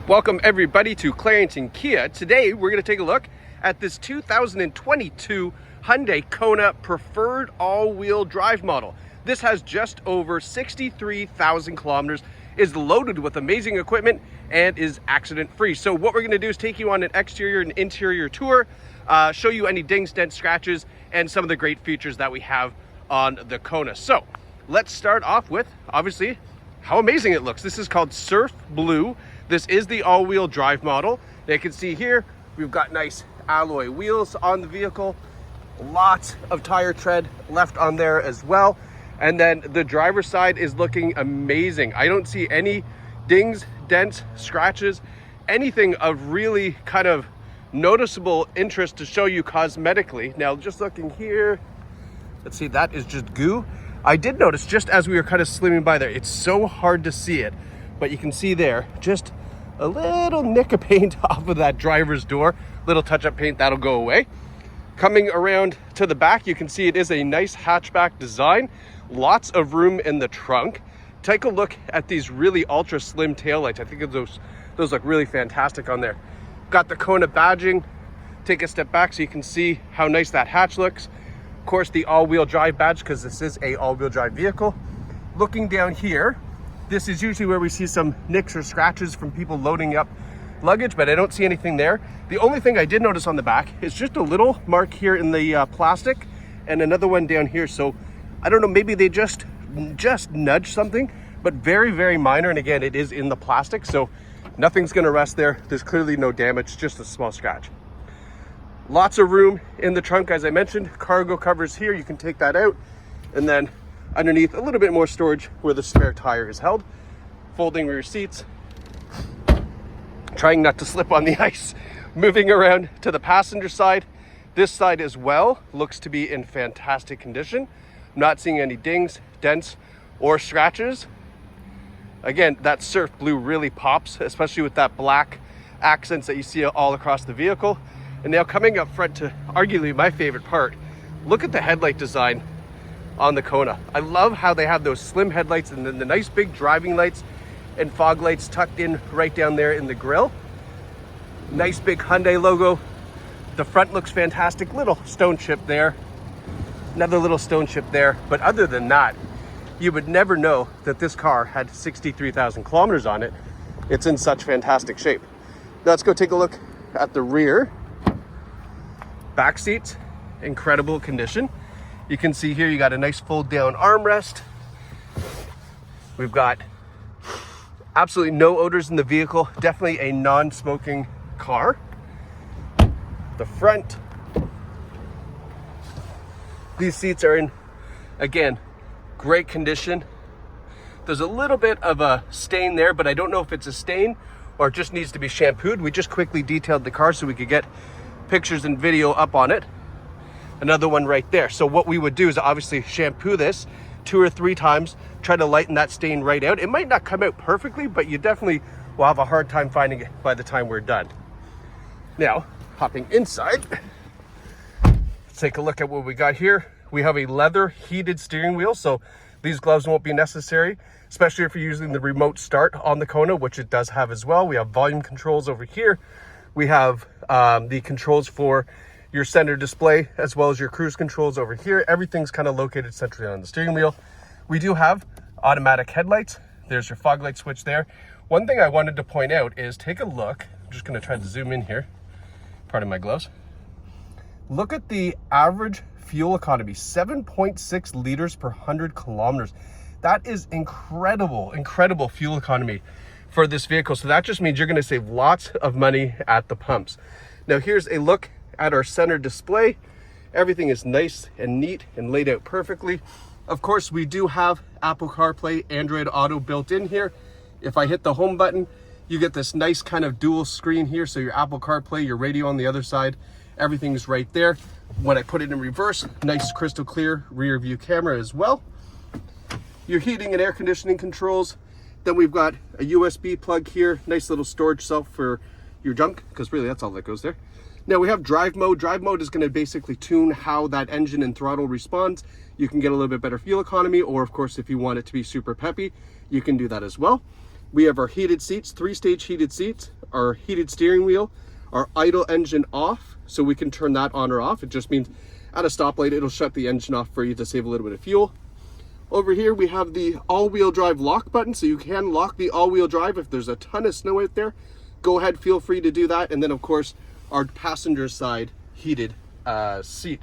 Welcome everybody to Clarington Kia. Today we're going to take a look at this 2022 Hyundai Kona Preferred all-wheel drive model. This has just over 63,000 kilometers, is loaded with amazing equipment, and is accident-free. So what we're going to do is take you on an exterior and interior tour, show you any dings, dents, scratches, and some of the great features that we have on the Kona. So let's start off with, obviously, how amazing it looks. This is called Surf Blue. This is the all-wheel drive model. You can see here, we've got nice alloy wheels on the vehicle, lots of tire tread left on there as well. And then the driver's side is looking amazing. I don't see any dings, dents, scratches, anything of really kind of noticeable interest to show you cosmetically. Now, just looking here, let's see, that is just goo. I did notice just as we were kind of slimming by there, it's so hard to see it, but you can see there, just a little nick of paint off of that driver's door, little touch-up paint, that'll go away. Coming around to the back, you can see it is a nice hatchback design, lots of room in the trunk. Take a look at these really ultra slim taillights. I think those look really fantastic on there. Got the Kona badging. Take a step back so you can see how nice that hatch looks. Of course, the all-wheel drive badge, because this is a all-wheel drive vehicle. Looking down here, this is usually where we see some nicks or scratches from people loading up luggage, but I don't see anything there. The only thing I did notice on the back is just a little mark here in the plastic and another one down here. So I don't know, maybe they just nudged something, but very, very minor. And again, it is in the plastic, so nothing's gonna rest there. There's clearly no damage, just a small scratch. Lots of room in the trunk, as I mentioned. Cargo covers here, you can take that out. And then underneath, a little bit more storage where the spare tire is held. Folding rear seats. Trying not to slip on the ice. Moving around to the passenger side. This side as well looks to be in fantastic condition. I'm not seeing any dings, dents, or scratches. Again, that Surf Blue really pops, especially with that black accents that you see all across the vehicle. And now coming up front to arguably my favorite part, look at the headlight design on the Kona. I love how they have those slim headlights and then the nice big driving lights and fog lights tucked in right down there in the grille. Nice big Hyundai logo. The front looks fantastic. Little stone chip there. Another little stone chip there. But other than that, you would never know that this car had 63,000 kilometers on it. It's in such fantastic shape. Now let's go take a look at the rear. Back seats, incredible condition. You can see here you got a nice fold down armrest. We've got absolutely no odors in the vehicle. Definitely a non-smoking car. The front. These seats are in, again, great condition. There's a little bit of a stain there, but I don't know if it's a stain or it just needs to be shampooed. We just quickly detailed the car so we could get pictures and video up on it. Another one right there. So what we would do is obviously shampoo this 2 or 3 times, try to lighten that stain right out. It might not come out perfectly, but you definitely will have a hard time finding it by the time we're done. Now, hopping inside, let's take a look at what we got here. We have a leather heated steering wheel, so these gloves won't be necessary, especially if you're using the remote start on the Kona, which it does have as well. We have volume controls over here. We have the controls for your center display as well as your cruise controls over here. Everything's kind of located centrally on the steering wheel. We do have automatic headlights. There's your fog light switch there. One thing I wanted to point out is take a look. I'm just going to try to zoom in here. Pardon my gloves. Look at the average fuel economy, 7.6 liters per 100 kilometers. That is incredible fuel economy for this vehicle. So that just means you're going to save lots of money at the pumps. Now here's a look at our center display. Everything is nice and neat and laid out perfectly. Of course, we do have Apple CarPlay, Android Auto built in here. If I hit the home button, you get this nice kind of dual screen here. So your Apple CarPlay, your radio on the other side, everything's right there. When I put it in reverse, nice crystal clear rear view camera as well. Your heating and air conditioning controls. Then we've got a USB plug here, nice little storage cell for your junk, because really that's all that goes there. Now we have drive mode. Drive mode is going to basically tune how that engine and throttle responds. You can get a little bit better fuel economy, or of course, if you want it to be super peppy, you can do that as well. We have our heated seats, 3-stage heated seats. our heated steering wheel, our idle engine off, so we can turn that on or off. It just means at a stoplight, it'll shut the engine off for you to save a little bit of fuel. Over here, we have the all-wheel drive lock button, so you can lock the all-wheel drive if there's a ton of snow out there. Go ahead, feel free to do that. And then, of course, our passenger side heated seat.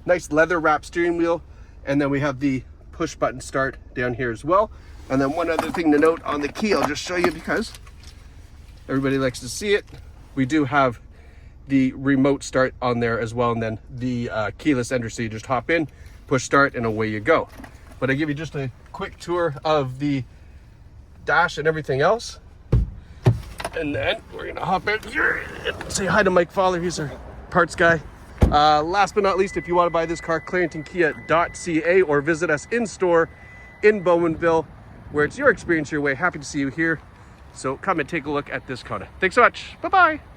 Nice leather wrap steering wheel. And then we have the push button start down here as well. And then one other thing to note on the key, I'll just show you because everybody likes to see it. We do have the remote start on there as well, and then the keyless enter, so you just hop in, push start, and away you go. But I give you just a quick tour of the dash and everything else. And then we're gonna hop in here and say hi to Mike Fowler, he's our parts guy. Last but not least, if you want to buy this car, ClaringtonKia.ca, or visit us in store in Bowmanville, where it's your experience your way. Happy to see you here. So come and take a look at this Kona. Thanks so much. Bye-bye.